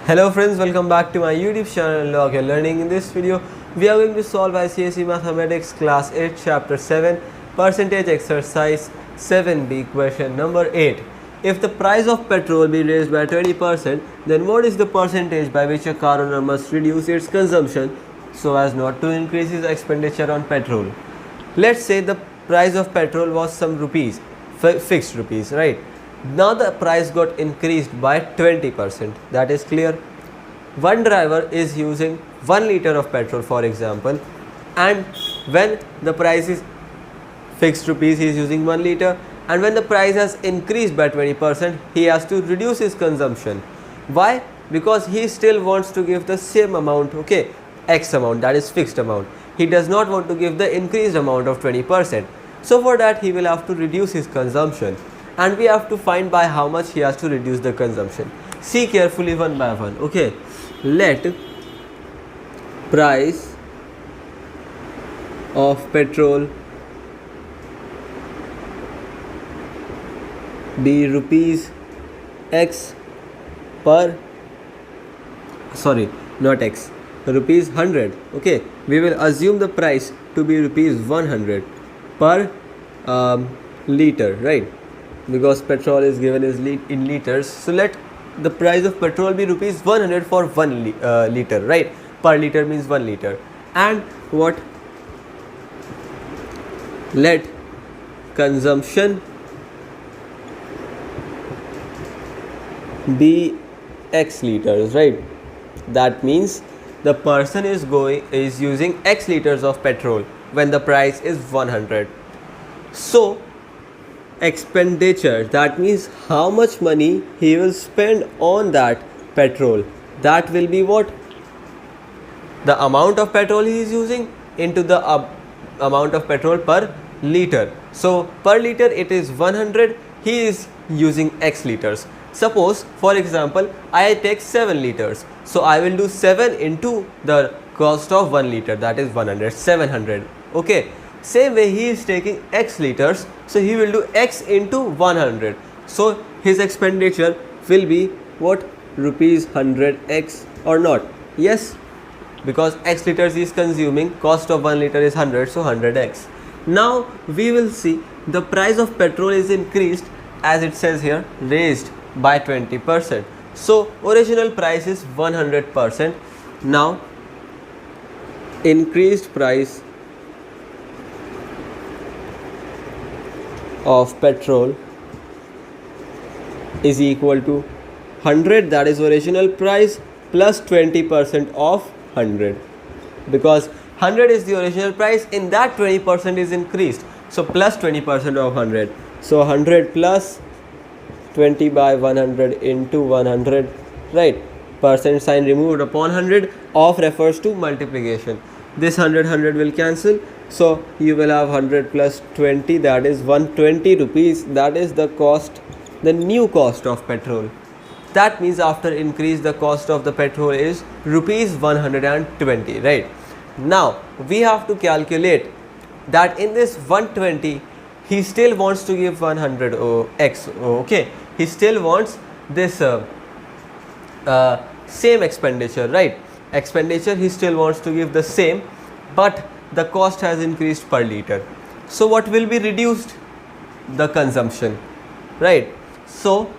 Hello friends, welcome back to my YouTube channel Log Your Learning. In this video, we are going to solve ICSE Mathematics Class 8 Chapter 7 Percentage Exercise 7b question number 8. If the price of petrol be raised by 20%, then what is the percentage by which a car owner must reduce its consumption so as not to increase his expenditure on petrol? Let's say the price of petrol was some rupees, fixed rupees, right? Now the price got increased by 20%. That is clear. One driver is using 1 liter of petrol, for example, and when the price is fixed rupees, he is using 1 liter, and when the price has increased by 20%, he has to reduce his consumption. Why? Because he still wants to give the same amount, okay, X amount, that is fixed amount. He does not want to give the increased amount of 20%. So for that, he will have to reduce his consumption. And we have to find by how much he has to reduce the consumption. See carefully one by one. Okay, let price of petrol be rupees X per, sorry, not X, rupees 100. Okay, we will assume the price to be rupees 100 per liter, right? Because petrol is given as in liters, so let the price of petrol be rupees 100 for 1 liter, right? Per liter means 1 liter. And what? Let consumption be X liters, right? That means the person is using X liters of petrol when the price is 100. So expenditure, that means how much money he will spend on that petrol, that will be what? The amount of petrol he is using into the amount of petrol per liter. So per liter it is 100, he is using X liters. Suppose for example I take 7 liters, so I will do 7 into the cost of 1 liter, that is 100, 700. Okay, same way he is taking X liters, so he will do X into 100. So his expenditure will be what? Rupees 100x or not? Yes, because X liters he is consuming, cost of 1 liter is 100, so 100x. Now we will see the price of petrol is increased, as it says here, raised by 20%. So original price is 100%. Now increased price of petrol is equal to 100, that is original price, plus 20% of 100, because 100 is the original price, in that 20% is increased, so plus 20% of 100, so 100 plus 20 by 100 into 100, right? Percent sign removed upon 100, of refers to multiplication. This 100 will cancel, so you will have 100 plus 20, that is 120 rupees, that is the cost, the new cost of petrol. That means after increase the cost of the petrol is rupees 120, right? Now we have to calculate that in this 120 he still wants to give 100 x, okay, he still wants this same expenditure, right? Expenditure he still wants to give the same, but the cost has increased per liter. So what will be reduced? The consumption, right? So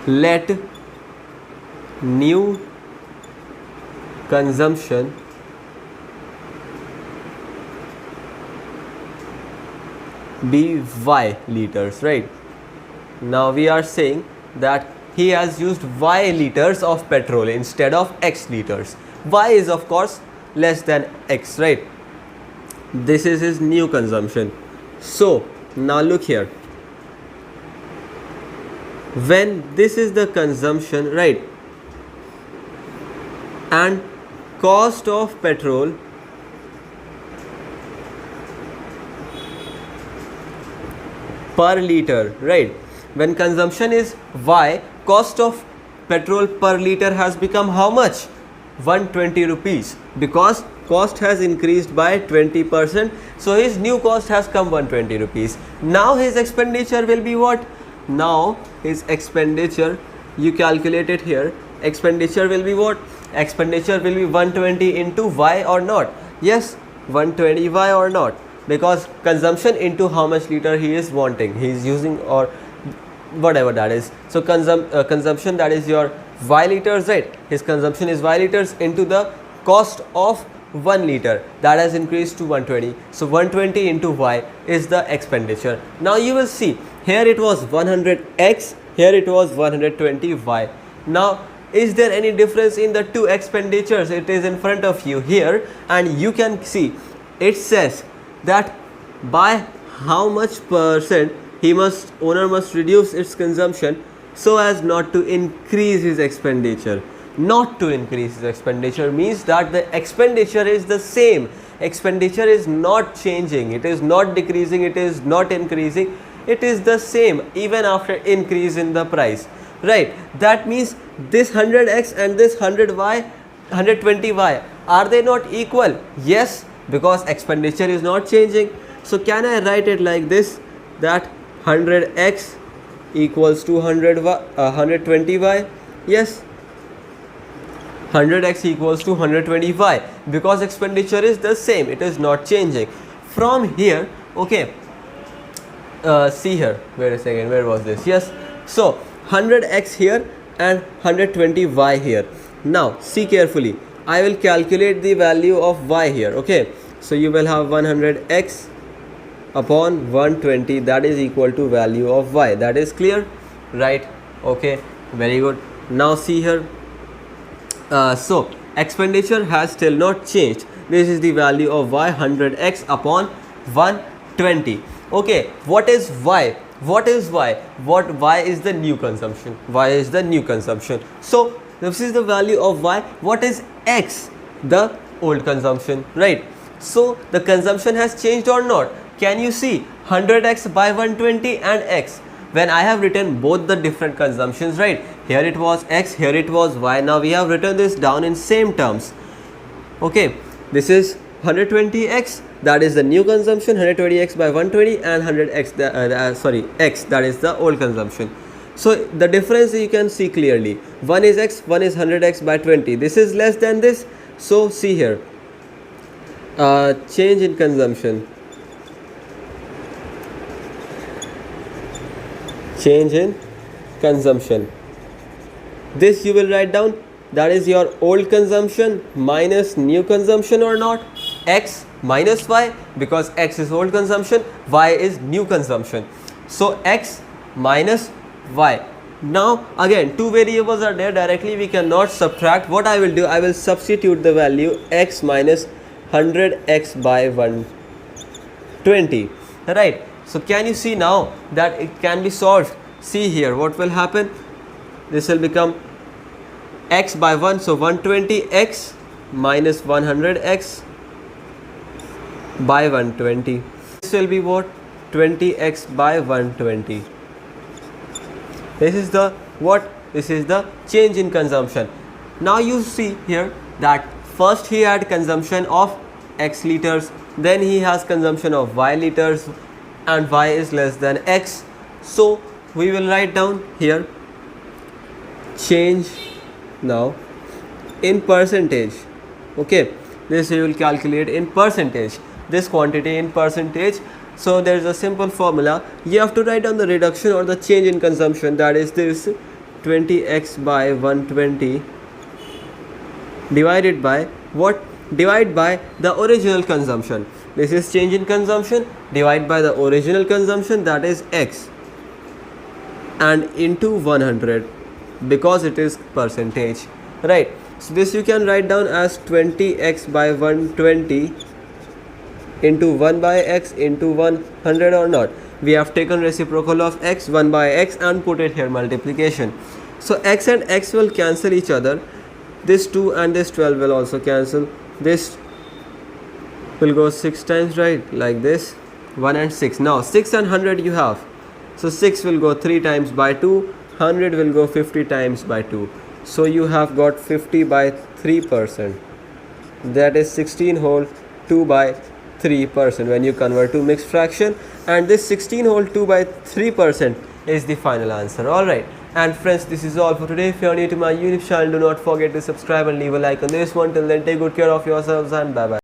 let new consumption be Y liters, right? Now we are saying that he has used Y liters of petrol instead of X liters. Y is of course less than X, right? This is his new consumption. So now look here, when this is the consumption, right, and cost of petrol per liter, right? When consumption is Y, cost of petrol per liter has become how much? 120 rupees, because cost has increased by 20%, so his new cost has come 120 rupees. Now his expenditure will be what? Now his expenditure you calculate it here, expenditure will be what? Expenditure will be 120 into y or not? Yes, 120 y or not, because consumption into how much liter he is wanting, he is using, or whatever that is. So consumption, that is your y liters, right? His consumption is y liters into the cost of 1 liter, that has increased to 120. So 120 into y is the expenditure. Now you will see here it was 100x, here it was 120y. Now is there any difference in the two expenditures? It is in front of you here, and you can see it says that by how much percent owner must reduce its consumption so as not to increase his expenditure. Not to increase his expenditure means that the expenditure is the same. Expenditure is not changing, it is not decreasing, it is not increasing, it is the same even after increase in the price, right? That means this 100x and this 100y, 120y, are they not equal? Yes, because expenditure is not changing. So can I write it like this, that 100x equals to 120y? Yes, 100x equals to 120y, because expenditure is the same, it is not changing. From here, okay, see here, wait a second, where was this? Yes, so 100x here and 120y here. Now see carefully, I will calculate the value of y here. Okay, so you will have 100x upon 120, that is equal to value of y. That is clear, right? Okay, very good. Now see here, so expenditure has still not changed. This is the value of y, 100x upon 120. Okay, what is y? What is y? What y is the new consumption? Y is the new consumption. So this is the value of y. What is x? The old consumption, right? So the consumption has changed or not? Can you see 100x by 120 and x? When I have written both the different consumptions, right? Here it was x, here it was y. Now we have written this down in same terms. Okay, this is 120x, that is the new consumption, 120x by 120, and 100x, x, that is the old consumption. So the difference you can see clearly. One is x, one is 100x by 20. This is less than this. So see here, change in consumption. Change in consumption. This you will write down, that is your old consumption minus new consumption or not? X minus y, because x is old consumption, y is new consumption. So x minus y. Now again two variables are there, directly we cannot subtract. What I will do, I will substitute the value x minus 100x by 120, right? So can you see now that it can be solved? See here, what will happen? This will become x by 1, so 120x minus 100x by 120. This will be what? 20x by 120. This is the what? This is the change in consumption. Now you see here that first he had consumption of x liters, then he has consumption of y liters, and y is less than x. So we will write down here change now in percentage. Okay, this you will calculate in percentage, this quantity in percentage. So there is a simple formula, you have to write down the reduction or the change in consumption, that is this 20x by 120 divided by what? Divide by the original consumption. This is change in consumption, divide by the original consumption, that is x, and into 100, because it is percentage, right? So this you can write down as 20x by 120 into 1 by x into 100 or not. We have taken reciprocal of x, 1 by x, and put it here multiplication. So x and x will cancel each other. This 2 and this 12 will also cancel. This will go 6 times, right? Like this, 1 and 6. Now 6 and 100 you have. So 6 will go 3 times by 2, 100 will go 50 times by 2. So you have got 50 by 3%. That is 16 whole 2 by 3% when you convert to mixed fraction. And this 16 whole 2 by 3% is the final answer. Alright. And friends, this is all for today. If you are new to my YouTube channel, do not forget to subscribe and leave a like on this one. Till then, take good care of yourselves and bye bye.